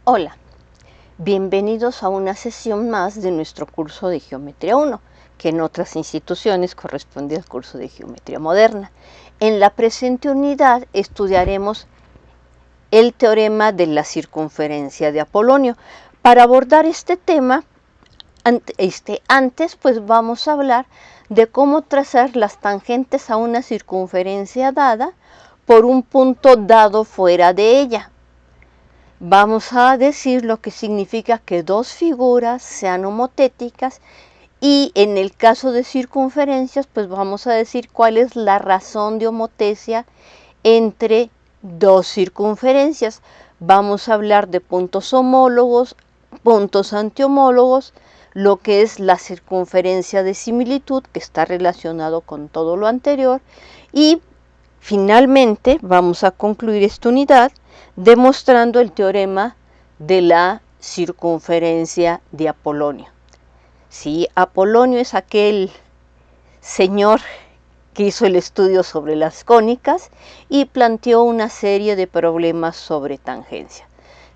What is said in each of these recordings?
Hola, bienvenidos a una sesión más de nuestro curso de Geometría 1, que en otras instituciones corresponde al curso de Geometría Moderna. En la presente unidad estudiaremos el teorema de la circunferencia de Apolonio. Para abordar este tema, antes pues vamos a hablar de cómo trazar las tangentes a una circunferencia dada por un punto dado fuera de ella. Vamos a decir lo que significa que dos figuras sean homotéticas y en el caso de circunferencias, pues vamos a decir cuál es la razón de homotecia entre dos circunferencias. Vamos a hablar de puntos homólogos, puntos antihomólogos, lo que es la circunferencia de similitud, que está relacionado con todo lo anterior, y finalmente vamos a concluir esta unidad demostrando el teorema de la circunferencia de Apolonio. Sí, Apolonio es aquel señor que hizo el estudio sobre las cónicas y planteó una serie de problemas sobre tangencia.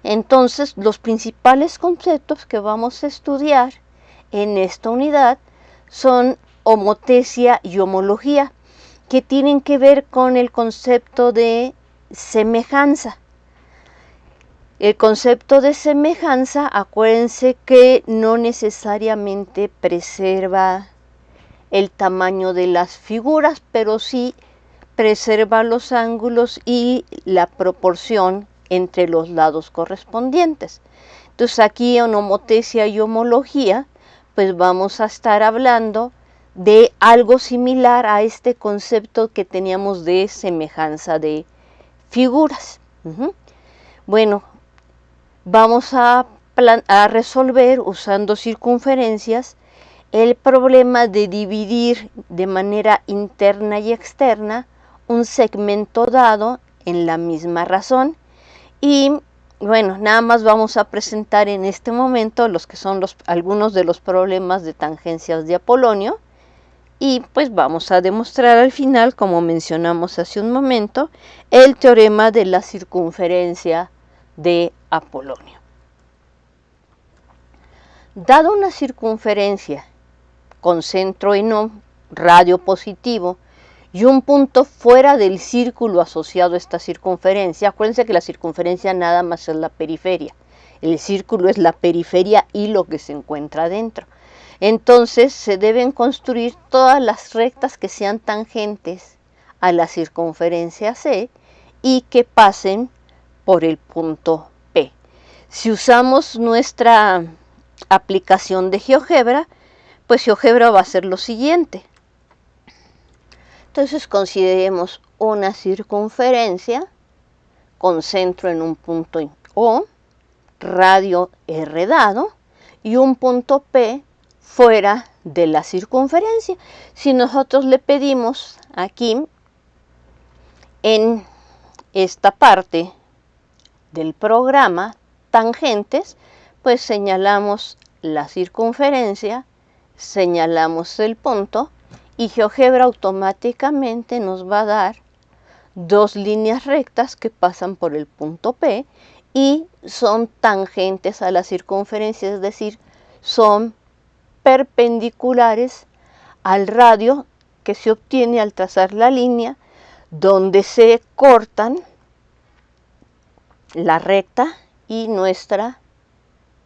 Entonces, los principales conceptos que vamos a estudiar en esta unidad son homotecia y homología, que tienen que ver con el concepto de semejanza. El concepto de semejanza, acuérdense que no necesariamente preserva el tamaño de las figuras, pero sí preserva los ángulos y la proporción entre los lados correspondientes. Entonces aquí en homotecia y homología, pues vamos a estar hablando de algo similar a este concepto que teníamos de semejanza de figuras. Bueno, vamos a resolver usando circunferencias el problema de dividir de manera interna y externa un segmento dado en la misma razón. Y bueno, nada más vamos a presentar en este momento los que son algunos de los problemas de tangencias de Apolonio. Y pues vamos a demostrar al final, como mencionamos hace un momento, el teorema de la circunferencia de Apolonio. Dado una circunferencia con centro en O, radio positivo, y un punto fuera del círculo asociado a esta circunferencia, acuérdense que la circunferencia nada más es la periferia, el círculo es la periferia y lo que se encuentra dentro. Entonces se deben construir todas las rectas que sean tangentes a la circunferencia C y que pasen por el punto P. Si usamos nuestra aplicación de GeoGebra, pues GeoGebra va a ser lo siguiente. Entonces consideremos una circunferencia con centro en un punto O, radio R dado y un punto P fuera de la circunferencia. Si nosotros le pedimos aquí en esta parte del programa tangentes, pues señalamos la circunferencia, señalamos el punto y GeoGebra automáticamente nos va a dar dos líneas rectas que pasan por el punto P y son tangentes a la circunferencia, es decir, son perpendiculares al radio que se obtiene al trazar la línea donde se cortan la recta y nuestra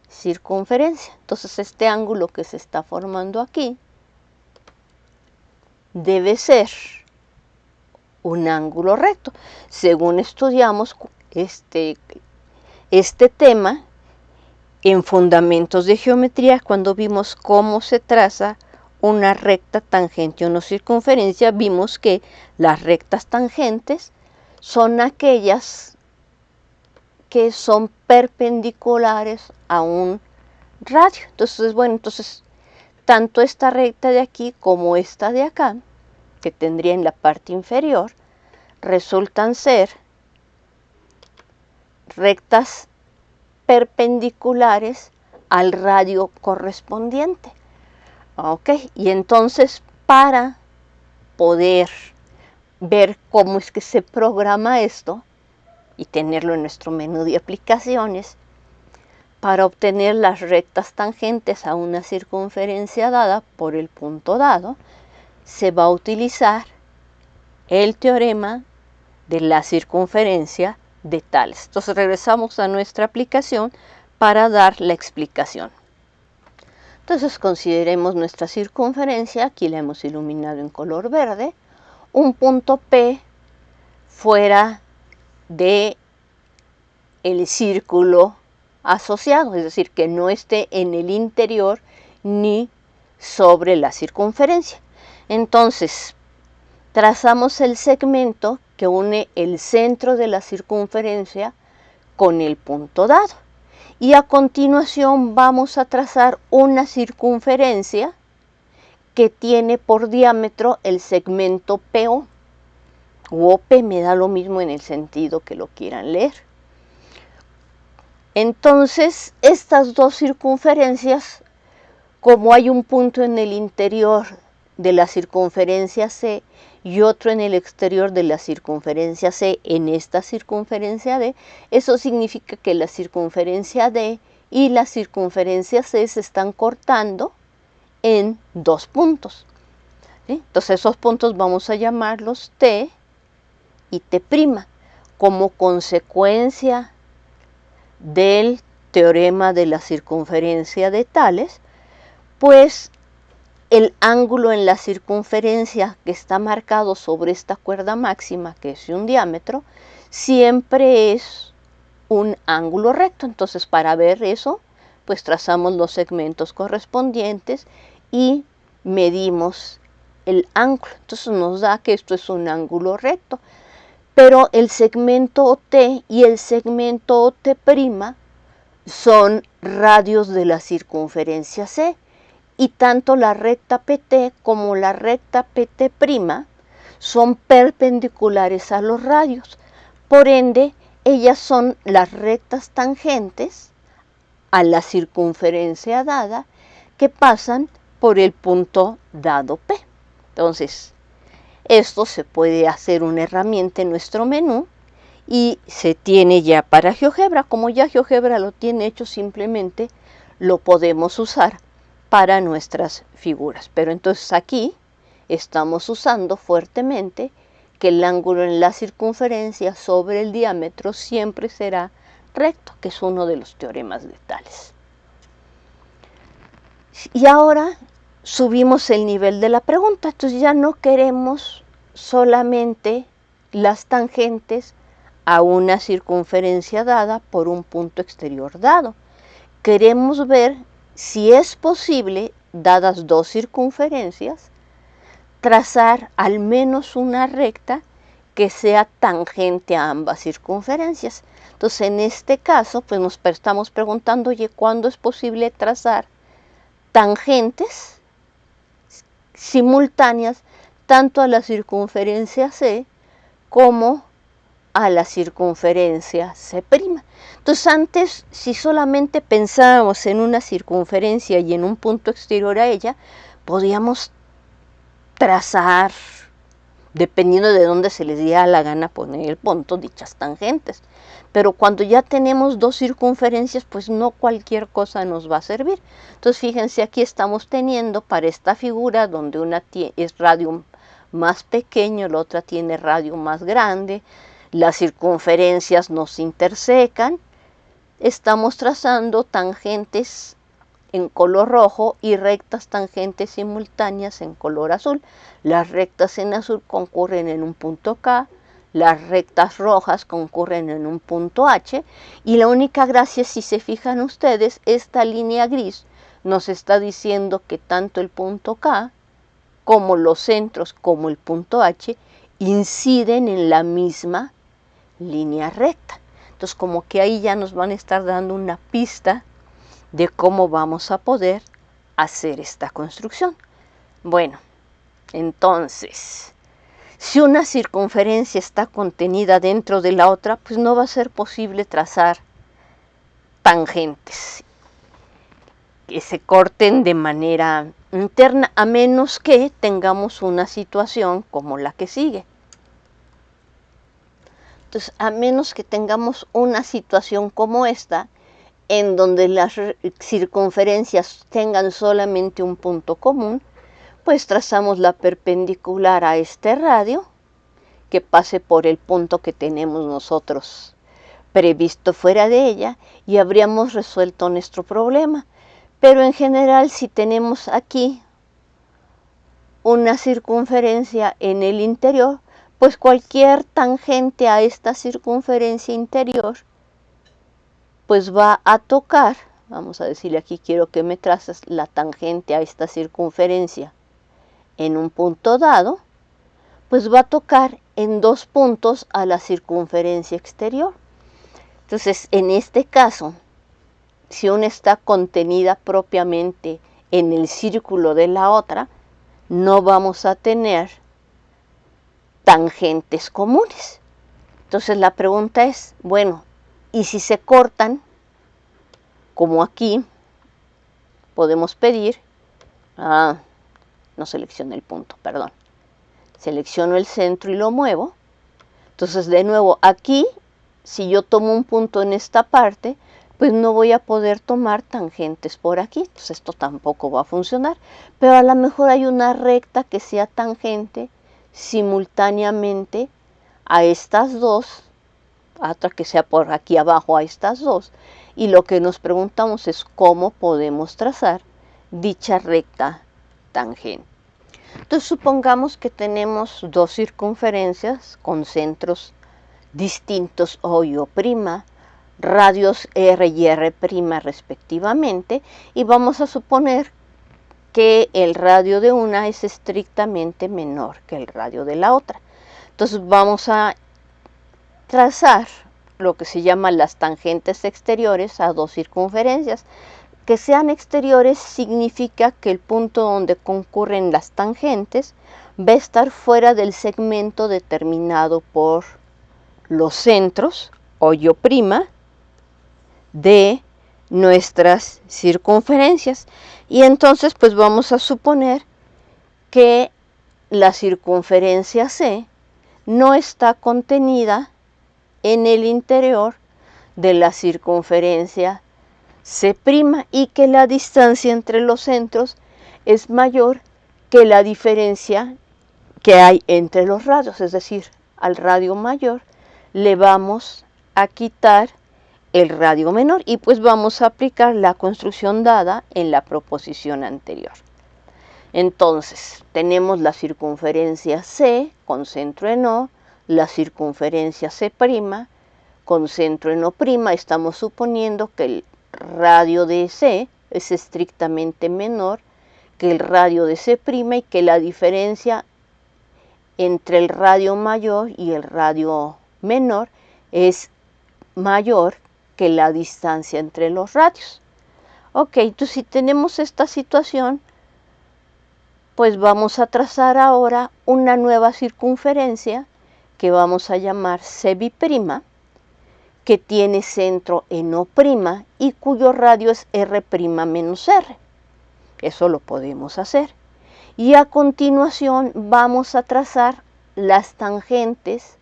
circunferencia. Entonces este ángulo que se está formando aquí debe ser un ángulo recto. Según estudiamos este tema en fundamentos de geometría, cuando vimos cómo se traza una recta tangente a una circunferencia, vimos que las rectas tangentes son aquellas que son perpendiculares a un radio. Entonces, bueno, tanto esta recta de aquí como esta de acá, que tendría en la parte inferior, resultan ser rectas perpendiculares al radio correspondiente. Ok, y entonces para poder ver cómo es que se programa esto y tenerlo en nuestro menú de aplicaciones, para obtener las rectas tangentes a una circunferencia dada por el punto dado, se va a utilizar el teorema de la circunferencia de Tales. Entonces regresamos a nuestra aplicación para dar la explicación. Entonces consideremos nuestra circunferencia, aquí la hemos iluminado en color verde, un punto P fuera de el círculo asociado, es decir, que no esté en el interior ni sobre la circunferencia. Entonces, trazamos el segmento que une el centro de la circunferencia con el punto dado. Y a continuación vamos a trazar una circunferencia que tiene por diámetro el segmento PO. O OP, me da lo mismo en el sentido que lo quieran leer. Entonces, estas dos circunferencias, como hay un punto en el interior de la circunferencia C y otro en el exterior de la circunferencia C en esta circunferencia D, eso significa que la circunferencia D y la circunferencia C se están cortando en dos puntos. ¿Sí? Entonces esos puntos vamos a llamarlos T y T'. Como consecuencia del teorema de la circunferencia de Tales, pues el ángulo en la circunferencia que está marcado sobre esta cuerda máxima, que es de un diámetro, siempre es un ángulo recto. Entonces, para ver eso, pues trazamos los segmentos correspondientes y medimos el ángulo. Entonces nos da que esto es un ángulo recto. Pero el segmento OT y el segmento OT' son radios de la circunferencia C. Y tanto la recta PT como la recta PT' son perpendiculares a los radios. Por ende, ellas son las rectas tangentes a la circunferencia dada que pasan por el punto dado P. Entonces, esto se puede hacer una herramienta en nuestro menú y se tiene ya para GeoGebra. Como ya GeoGebra lo tiene hecho, simplemente lo podemos usar para nuestras figuras. Pero entonces aquí estamos usando fuertemente que el ángulo en la circunferencia sobre el diámetro siempre será recto, que es uno de los teoremas de Tales. Y ahora subimos el nivel de la pregunta. Entonces ya no queremos solamente las tangentes a una circunferencia dada por un punto exterior dado. Queremos ver si es posible, dadas dos circunferencias, trazar al menos una recta que sea tangente a ambas circunferencias. Entonces, en este caso, pues nos estamos preguntando, oye, ¿cuándo es posible trazar tangentes simultáneas tanto a la circunferencia C como a la circunferencia C'? Entonces antes, si solamente pensábamos en una circunferencia y en un punto exterior a ella, podíamos trazar, dependiendo de dónde se les diera la gana poner el punto, dichas tangentes. Pero cuando ya tenemos dos circunferencias, pues no cualquier cosa nos va a servir. Entonces fíjense, aquí estamos teniendo para esta figura donde una es radio más pequeño, la otra tiene radio más grande, las circunferencias nos intersecan, estamos trazando tangentes en color rojo y rectas tangentes simultáneas en color azul. Las rectas en azul concurren en un punto K, las rectas rojas concurren en un punto H, y la única gracia, si se fijan ustedes, esta línea gris nos está diciendo que tanto el punto K como los centros como el punto H inciden en la misma línea recta. Entonces, como que ahí ya nos van a estar dando una pista de cómo vamos a poder hacer esta construcción. Bueno, entonces, si una circunferencia está contenida dentro de la otra, pues no va a ser posible trazar tangentes que se corten de manera interna, a menos que tengamos una situación como la que sigue. Entonces, a menos que tengamos una situación como esta, en donde las circunferencias tengan solamente un punto común, pues trazamos la perpendicular a este radio que pase por el punto que tenemos nosotros previsto fuera de ella y habríamos resuelto nuestro problema. Pero en general, si tenemos aquí una circunferencia en el interior, pues cualquier tangente a esta circunferencia interior pues va a tocar, vamos a decirle aquí, quiero que me traces la tangente a esta circunferencia en un punto dado, pues va a tocar en dos puntos a la circunferencia exterior. Entonces, en este caso, si una está contenida propiamente en el círculo de la otra, no vamos a tener tangentes comunes. Entonces la pregunta es, bueno, ¿y si se cortan? Como aquí podemos pedir, no selecciono el punto, perdón. Selecciono el centro y lo muevo. Entonces, de nuevo, aquí, si yo tomo un punto en esta parte, pues no voy a poder tomar tangentes por aquí. Entonces, esto tampoco va a funcionar. Pero a lo mejor hay una recta que sea tangente simultáneamente a estas dos, otra que sea por aquí abajo a estas dos. Y lo que nos preguntamos es cómo podemos trazar dicha recta tangente. Entonces supongamos que tenemos dos circunferencias con centros distintos O y O', radios R y R' respectivamente, y vamos a suponer que el radio de una es estrictamente menor que el radio de la otra. Entonces vamos a trazar lo que se llama las tangentes exteriores a dos circunferencias. Que sean exteriores significa que el punto donde concurren las tangentes va a estar fuera del segmento determinado por los centros O y O' de nuestras circunferencias. Y entonces pues vamos a suponer que la circunferencia C no está contenida en el interior de la circunferencia C' y que la distancia entre los centros es mayor que la diferencia que hay entre los radios, es decir, al radio mayor le vamos a quitar el radio menor y pues vamos a aplicar la construcción dada en la proposición anterior. Entonces, tenemos la circunferencia C con centro en O, la circunferencia C' con centro en O', estamos suponiendo que el radio de C es estrictamente menor que el radio de C' y que la diferencia entre el radio mayor y el radio menor es mayor que la distancia entre los radios. Ok, entonces si tenemos esta situación, pues vamos a trazar ahora una nueva circunferencia que vamos a llamar C', que tiene centro en O' y cuyo radio es R' menos R. Eso lo podemos hacer. Y a continuación vamos a trazar las tangentes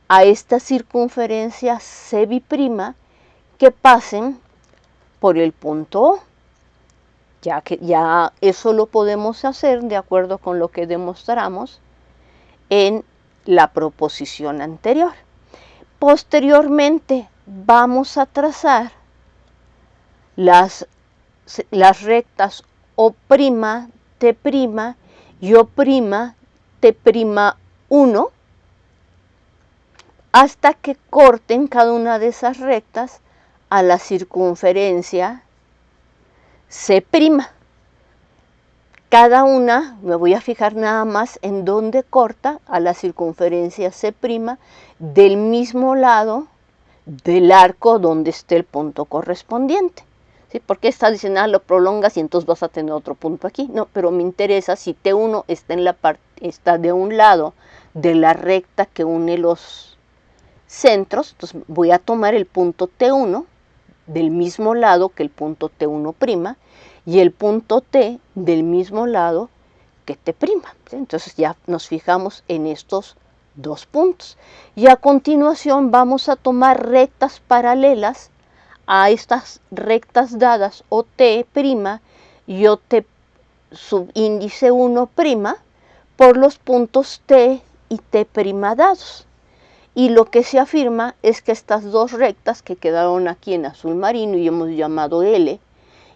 a esta circunferencia C' que pasen por el punto O. Ya eso lo podemos hacer de acuerdo con lo que demostramos en la proposición anterior. Posteriormente vamos a trazar las rectas O', T' y O', T'1 hasta que corten cada una de esas rectas a la circunferencia C'. Cada una, me voy a fijar nada más en dónde corta a la circunferencia C' del mismo lado del arco donde esté el punto correspondiente. ¿Sí? Porque está diciendo, lo prolongas y entonces vas a tener otro punto aquí. No, pero me interesa si T1 está de un lado de la recta que une los centros, entonces voy a tomar el punto T1 del mismo lado que el punto T1' y el punto T del mismo lado que T'. Entonces ya nos fijamos en estos dos puntos. Y a continuación vamos a tomar rectas paralelas a estas rectas dadas OT' y OT subíndice 1' por los puntos T y T' dados. Y lo que se afirma es que estas dos rectas que quedaron aquí en azul marino y hemos llamado L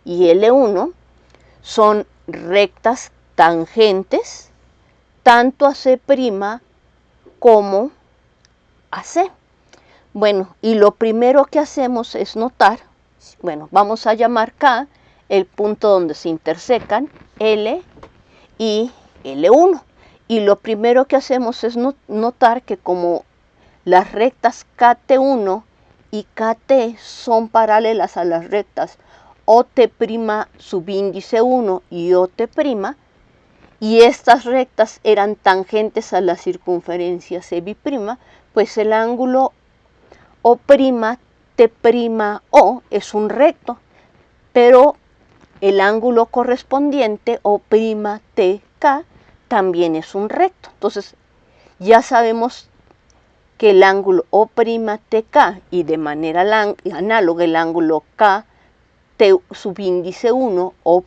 y L1 son rectas tangentes tanto a C' como a C. Bueno, y lo primero que hacemos es notar, bueno, vamos a llamar K el punto donde se intersecan L y L1. Y lo primero que hacemos es notar que como las rectas KT1 y KT son paralelas a las rectas OT' subíndice 1 y OT', y estas rectas eran tangentes a la circunferencia CB', pues el ángulo O'T''O es un recto, pero el ángulo correspondiente O'T''K también es un recto. Entonces ya sabemos que el ángulo O'T''K y de manera análoga el ángulo KT subíndice 1 O'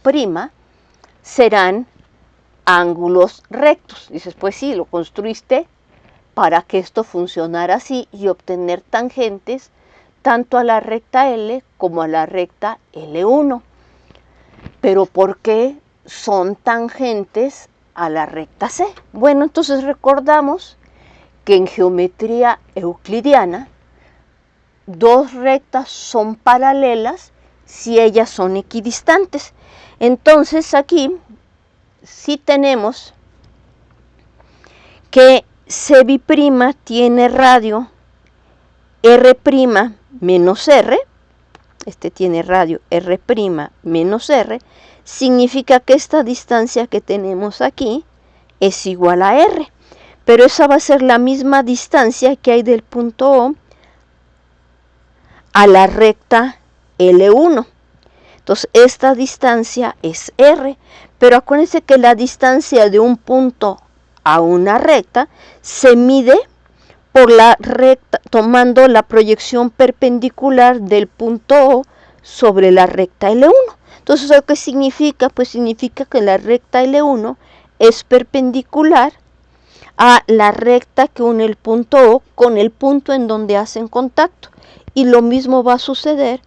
serán ángulos rectos. Dices, pues sí, lo construiste para que esto funcionara así y obtener tangentes tanto a la recta L como a la recta L1. Pero ¿por qué son tangentes a la recta C? Bueno, entonces recordamos que en geometría euclidiana dos rectas son paralelas si ellas son equidistantes. Entonces aquí sí tenemos que CB' tiene radio R' menos R, este tiene radio R' menos R, significa que esta distancia que tenemos aquí es igual a R, pero esa va a ser la misma distancia que hay del punto O a la recta L1. Entonces esta distancia es R, pero acuérdense que la distancia de un punto a una recta se mide por la recta, tomando la proyección perpendicular del punto O sobre la recta L1. Entonces, ¿eso qué significa? Pues significa que la recta L1 es perpendicular a la recta que une el punto O con el punto en donde hacen contacto. Y lo mismo va a suceder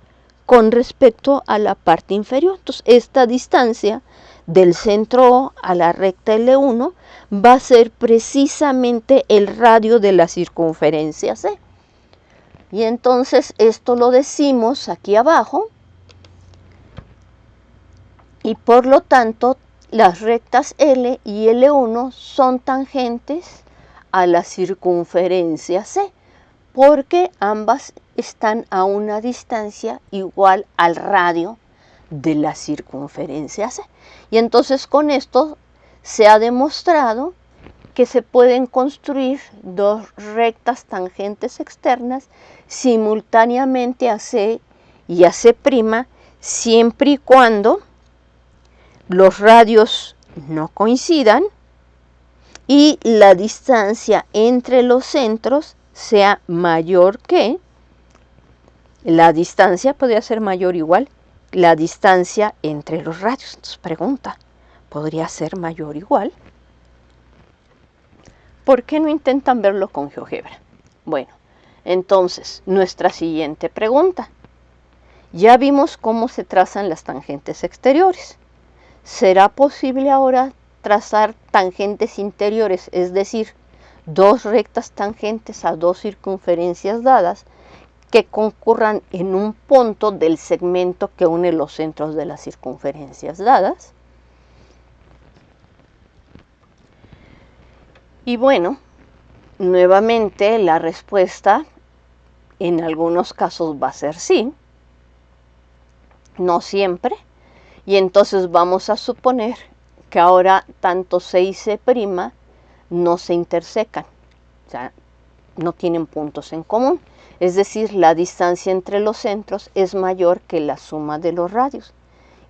con respecto a la parte inferior. Entonces, esta distancia del centro O a la recta L1 va a ser precisamente el radio de la circunferencia C. Y entonces esto lo decimos aquí abajo, y por lo tanto las rectas L y L1 son tangentes a la circunferencia C, porque ambas están a una distancia igual al radio de la circunferencia C. Y entonces con esto se ha demostrado que se pueden construir dos rectas tangentes externas simultáneamente a C y a C', siempre y cuando los radios no coincidan y la distancia entre los centros sea mayor que, la distancia podría ser mayor o igual, la distancia entre los radios. Entonces pregunta, ¿podría ser mayor o igual? ¿Por qué no intentan verlo con GeoGebra? Bueno, entonces, nuestra siguiente pregunta. Ya vimos cómo se trazan las tangentes exteriores. ¿Será posible ahora trazar tangentes interiores, es decir, dos rectas tangentes a dos circunferencias dadas que concurran en un punto del segmento que une los centros de las circunferencias dadas? Y bueno, nuevamente la respuesta en algunos casos va a ser sí, no siempre, y entonces vamos a suponer que ahora tanto C y C' no se intersecan, o sea, no tienen puntos en común, es decir, la distancia entre los centros es mayor que la suma de los radios.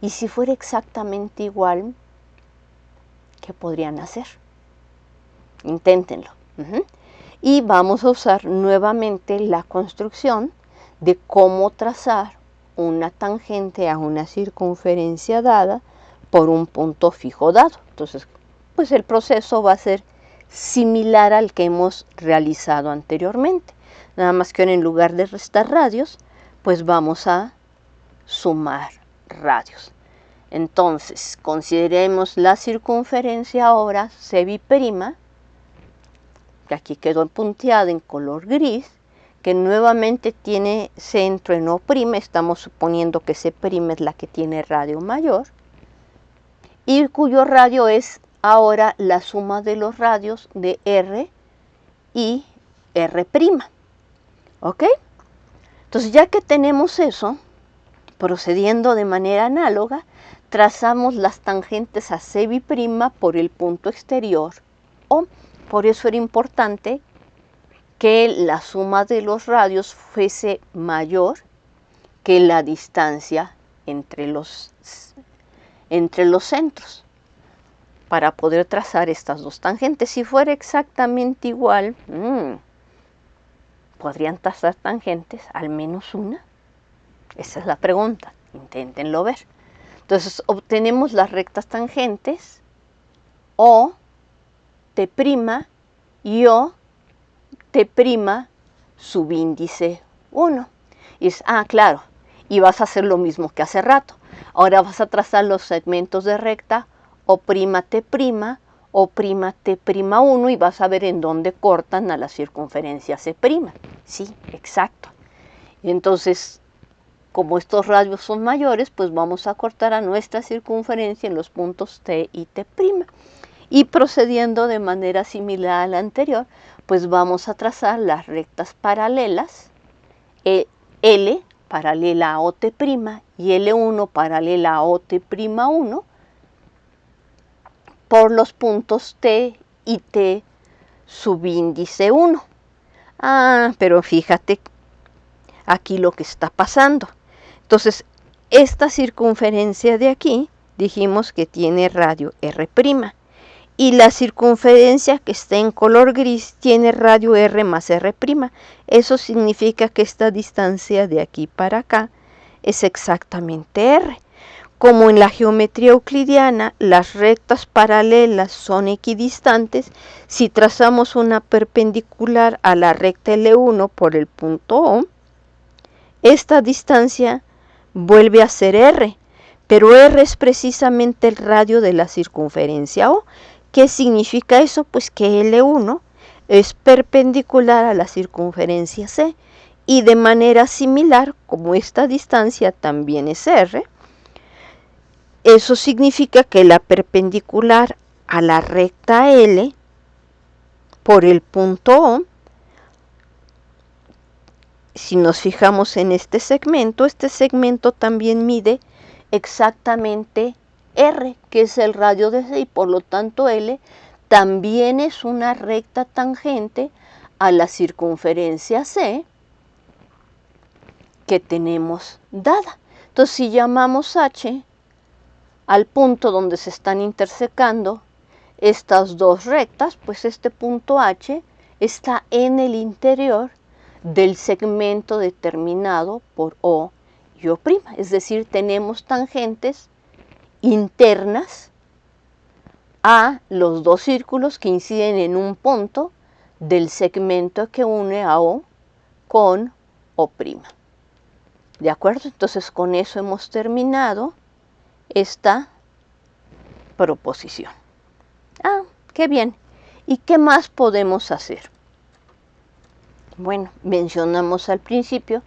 Y si fuera exactamente igual, ¿qué podrían hacer? Inténtenlo. Y vamos a usar nuevamente la construcción de cómo trazar una tangente a una circunferencia dada por un punto fijo dado. Entonces, pues el proceso va a ser similar al que hemos realizado anteriormente. Nada más que ahora en lugar de restar radios, pues vamos a sumar radios. Entonces, consideremos la circunferencia ahora CB', que aquí quedó punteada en color gris, que nuevamente tiene centro en O', estamos suponiendo que C' es la que tiene radio mayor, y cuyo radio es ahora la suma de los radios de R y R'. ¿Ok? Entonces, ya que tenemos eso, procediendo de manera análoga, trazamos las tangentes a CB' por el punto exterior O. Por eso era importante que la suma de los radios fuese mayor que la distancia entre los centros para poder trazar estas dos tangentes. Si fuera exactamente igual, ¿podrían trazar tangentes al menos una? Esa es la pregunta, inténtenlo ver. Entonces obtenemos las rectas tangentes O, T' y O, T' subíndice 1. Y es, claro, y vas a hacer lo mismo que hace rato. Ahora vas a trazar los segmentos de recta O', T', O', T'1 y vas a ver en dónde cortan a la circunferencia C'. Sí, exacto. Entonces, como estos radios son mayores, pues vamos a cortar a nuestra circunferencia en los puntos T y T'. Y procediendo de manera similar a la anterior, pues vamos a trazar las rectas paralelas, L paralela a OT' y L1 paralela a OT'1 por los puntos T y T subíndice 1. Pero fíjate aquí lo que está pasando. Entonces, esta circunferencia de aquí, dijimos que tiene radio R'. Y la circunferencia que está en color gris tiene radio R más R'. Eso significa que esta distancia de aquí para acá es exactamente R. Como en la geometría euclidiana las rectas paralelas son equidistantes, si trazamos una perpendicular a la recta L1 por el punto O, esta distancia vuelve a ser R, pero R es precisamente el radio de la circunferencia O. ¿Qué significa eso? Pues que L1 es perpendicular a la circunferencia C y de manera similar, como esta distancia también es R, eso significa que la perpendicular a la recta L por el punto O, si nos fijamos en este segmento también mide exactamente R, que es el radio de C, y por lo tanto L también es una recta tangente a la circunferencia C que tenemos dada. Entonces, si llamamos H al punto donde se están intersecando estas dos rectas, pues este punto H está en el interior del segmento determinado por O y O'. Es decir, tenemos tangentes internas a los dos círculos que inciden en un punto del segmento que une a O con O'. ¿De acuerdo? Entonces con eso hemos terminado esta proposición. ¡Qué bien! ¿Y qué más podemos hacer? Bueno, mencionamos al principio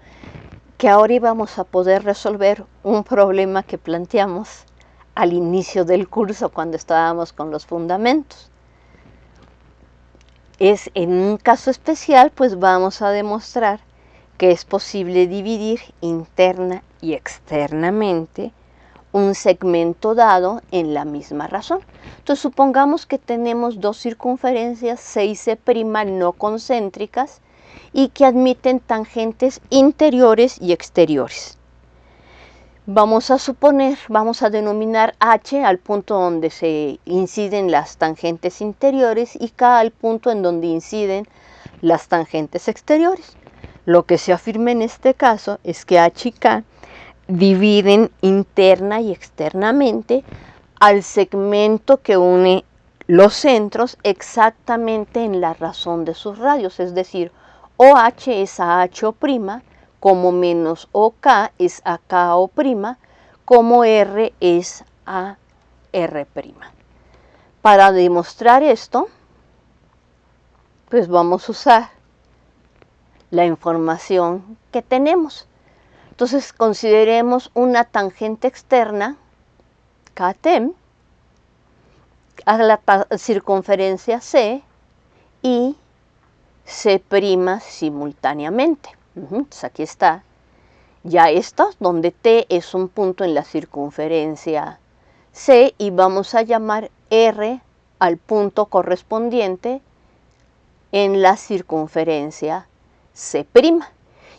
que ahora íbamos a poder resolver un problema que planteamos al inicio del curso cuando estábamos con los fundamentos. En un caso especial, pues vamos a demostrar que es posible dividir interna y externamente un segmento dado en la misma razón. Entonces, supongamos que tenemos dos circunferencias C y C' no concéntricas y que admiten tangentes interiores y exteriores. Vamos a denominar H al punto donde se inciden las tangentes interiores y K al punto en donde inciden las tangentes exteriores. Lo que se afirma en este caso es que H y K dividen interna y externamente al segmento que une los centros exactamente en la razón de sus radios, es decir, OH es a H' como menos OK es a KO', como R es a R'. Para demostrar esto, pues vamos a usar la información que tenemos. Entonces consideremos una tangente externa, KT, a la circunferencia C y C' simultáneamente. Entonces aquí está. Ya está, donde T es un punto en la circunferencia C y vamos a llamar R al punto correspondiente en la circunferencia C'.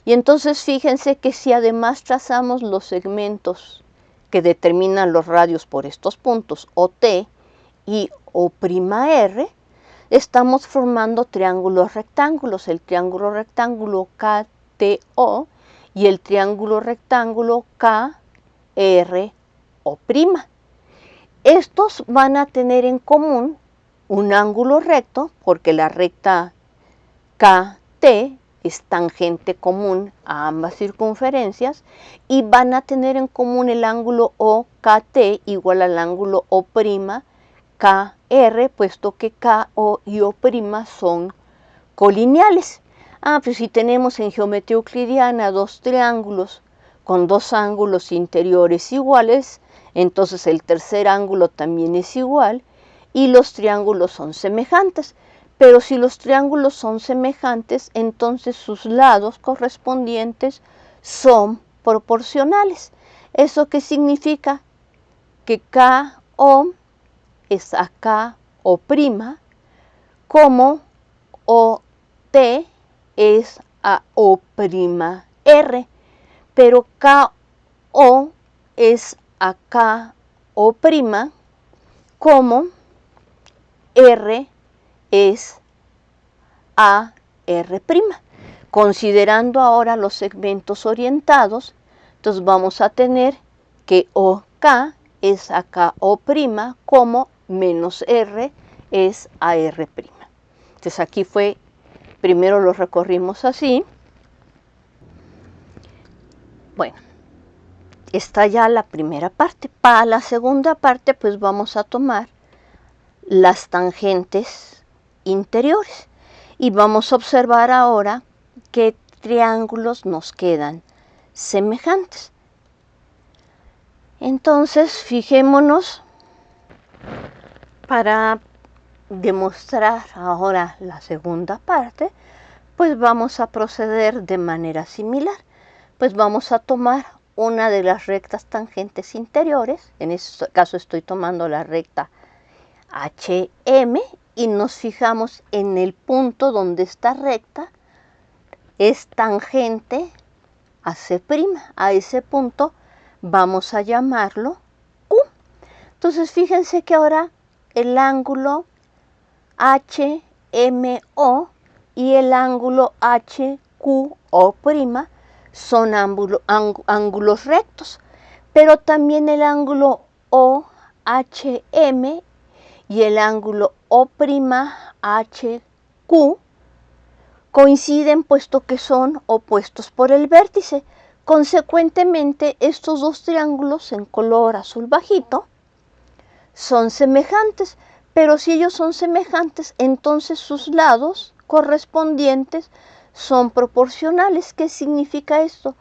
Y entonces fíjense que si además trazamos los segmentos que determinan los radios por estos puntos, OT y O'R, estamos formando triángulos rectángulos, el triángulo rectángulo KTO y el triángulo rectángulo KRO'. Estos van a tener en común un ángulo recto, porque la recta KT es tangente común a ambas circunferencias, y van a tener en común el ángulo OKT igual al ángulo O'Kr, puesto que KO y O' son colineales. Pues si tenemos en geometría euclidiana dos triángulos con dos ángulos interiores iguales, entonces el tercer ángulo también es igual y los triángulos son semejantes. Pero si los triángulos son semejantes, entonces sus lados correspondientes son proporcionales. ¿Eso qué significa? Que KO es a KO', como OT es a O'R, pero KO es a KO', como R es a R'. Considerando ahora los segmentos orientados, entonces vamos a tener que OK es a KO', como menos R es a R'. Entonces aquí fue, primero lo recorrimos así. Bueno, está ya la primera parte. Para la segunda parte, pues vamos a tomar las tangentes interiores y vamos a observar ahora qué triángulos nos quedan semejantes. Entonces, fijémonos, para demostrar ahora la segunda parte, pues vamos a proceder de manera similar. Pues vamos a tomar una de las rectas tangentes interiores, en este caso estoy tomando la recta HM, y nos fijamos en el punto donde esta recta es tangente a C'. A ese punto vamos a llamarlo Q. Entonces fíjense que ahora el ángulo HMO y el ángulo HQO' son ángulos rectos, pero también el ángulo OHM y el ángulo O'HQ coinciden, puesto que son opuestos por el vértice. Consecuentemente, estos dos triángulos en color azul bajito son semejantes, pero si ellos son semejantes, entonces sus lados correspondientes son proporcionales. ¿Qué significa esto?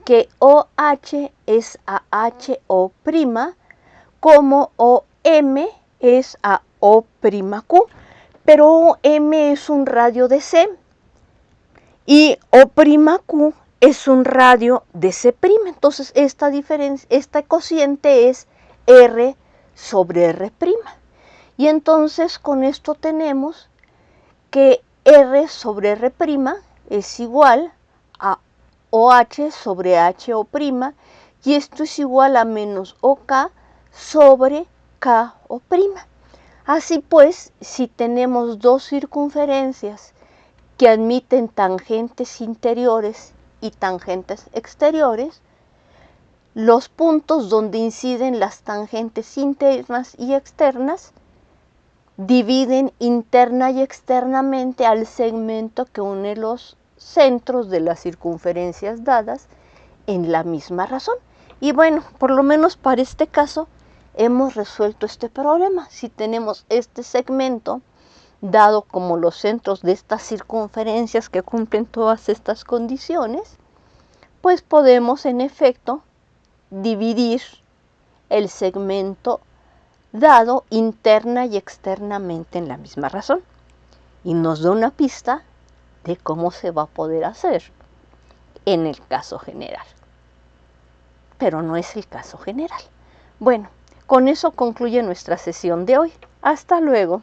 Que OH es a HO', como OM es a O'Q, pero OM es un radio de C y O'Q es un radio de C'. Entonces esta cociente es R sobre R'. Y entonces con esto tenemos que R sobre R' es igual a OH sobre HO', y esto es igual a menos OK sobre KO'. Así pues, si tenemos dos circunferencias que admiten tangentes interiores y tangentes exteriores, los puntos donde inciden las tangentes internas y externas dividen interna y externamente al segmento que une los centros de las circunferencias dadas en la misma razón. Y bueno, por lo menos para este caso hemos resuelto este problema. Si tenemos este segmento dado como los centros de estas circunferencias que cumplen todas estas condiciones, pues podemos en efecto dividir el segmento dado interna y externamente en la misma razón. Y nos da una pista de cómo se va a poder hacer en el caso general. Pero no es el caso general. Bueno, con eso concluye nuestra sesión de hoy. Hasta luego.